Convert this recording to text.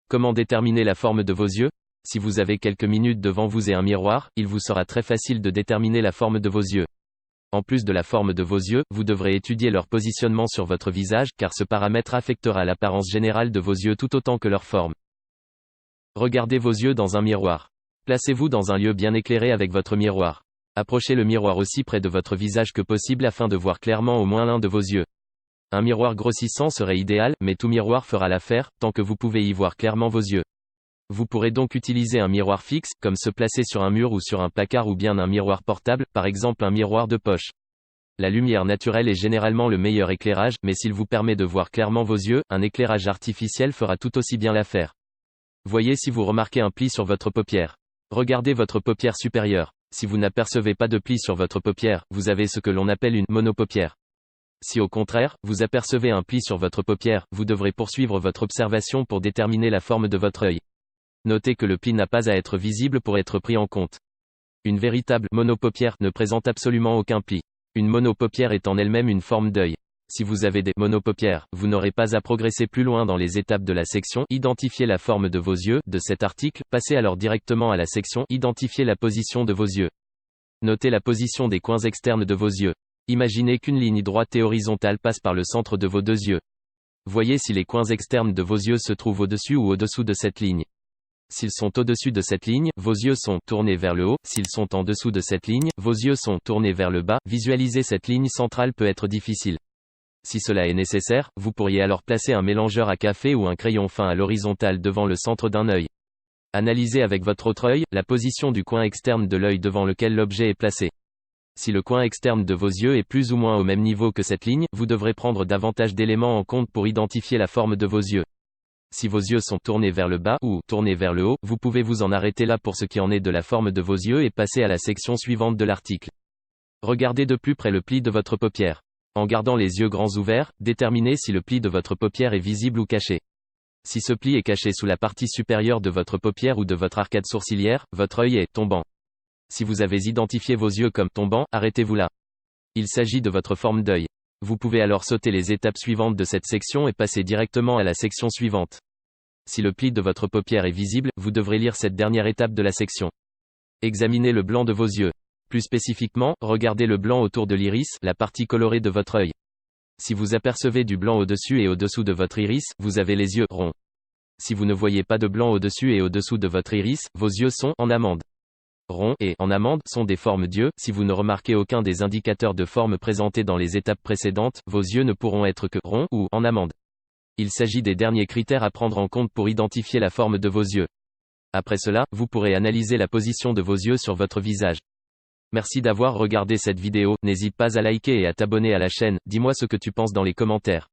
Comment déterminer la forme de vos yeux? Si vous avez quelques minutes devant vous et un miroir, il vous sera très facile de déterminer la forme de vos yeux. En plus de la forme de vos yeux, vous devrez étudier leur positionnement sur votre visage, car ce paramètre affectera l'apparence générale de vos yeux tout autant que leur forme. Regardez vos yeux dans un miroir. Placez-vous dans un lieu bien éclairé avec votre miroir. Approchez le miroir aussi près de votre visage que possible afin de voir clairement au moins l'un de vos yeux. Un miroir grossissant serait idéal, mais tout miroir fera l'affaire, tant que vous pouvez y voir clairement vos yeux. Vous pourrez donc utiliser un miroir fixe, comme se placer sur un mur ou sur un placard, ou bien un miroir portable, par exemple un miroir de poche. La lumière naturelle est généralement le meilleur éclairage, mais s'il vous permet de voir clairement vos yeux, un éclairage artificiel fera tout aussi bien l'affaire. Voyez si vous remarquez un pli sur votre paupière. Regardez votre paupière supérieure. Si vous n'apercevez pas de pli sur votre paupière, vous avez ce que l'on appelle une monopaupière. Si au contraire, vous apercevez un pli sur votre paupière, vous devrez poursuivre votre observation pour déterminer la forme de votre œil. Notez que le pli n'a pas à être visible pour être pris en compte. Une véritable monopaupière ne présente absolument aucun pli. Une monopaupière est en elle-même une forme d'œil. Si vous avez des monopaupières, vous n'aurez pas à progresser plus loin dans les étapes de la section « Identifier la forme de vos yeux » de cet article, passez alors directement à la section « Identifier la position de vos yeux ». Notez la position des coins externes de vos yeux. Imaginez qu'une ligne droite et horizontale passe par le centre de vos deux yeux. Voyez si les coins externes de vos yeux se trouvent au-dessus ou au-dessous de cette ligne. S'ils sont au-dessus de cette ligne, vos yeux sont tournés vers le haut. S'ils sont en dessous de cette ligne, vos yeux sont tournés vers le bas. Visualiser cette ligne centrale peut être difficile. Si cela est nécessaire, vous pourriez alors placer un mélangeur à café ou un crayon fin à l'horizontale devant le centre d'un œil. Analysez avec votre autre œil la position du coin externe de l'œil devant lequel l'objet est placé. Si le coin externe de vos yeux est plus ou moins au même niveau que cette ligne, vous devrez prendre davantage d'éléments en compte pour identifier la forme de vos yeux. Si vos yeux sont tournés vers le bas ou tournés vers le haut, vous pouvez vous en arrêter là pour ce qui en est de la forme de vos yeux et passer à la section suivante de l'article. Regardez de plus près le pli de votre paupière. En gardant les yeux grands ouverts, déterminez si le pli de votre paupière est visible ou caché. Si ce pli est caché sous la partie supérieure de votre paupière ou de votre arcade sourcilière, votre œil est tombant. Si vous avez identifié vos yeux comme tombants, arrêtez-vous là. Il s'agit de votre forme d'œil. Vous pouvez alors sauter les étapes suivantes de cette section et passer directement à la section suivante. Si le pli de votre paupière est visible, vous devrez lire cette dernière étape de la section. Examinez le blanc de vos yeux. Plus spécifiquement, regardez le blanc autour de l'iris, la partie colorée de votre œil. Si vous apercevez du blanc au-dessus et au-dessous de votre iris, vous avez les yeux ronds. Si vous ne voyez pas de blanc au-dessus et au-dessous de votre iris, vos yeux sont en amande. Rond et en amande sont des formes d'yeux. Si vous ne remarquez aucun des indicateurs de forme présentés dans les étapes précédentes, vos yeux ne pourront être que ronds ou en amande. Il s'agit des derniers critères à prendre en compte pour identifier la forme de vos yeux. Après cela, vous pourrez analyser la position de vos yeux sur votre visage. Merci d'avoir regardé cette vidéo, n'hésite pas à liker et à t'abonner à la chaîne, dis-moi ce que tu penses dans les commentaires.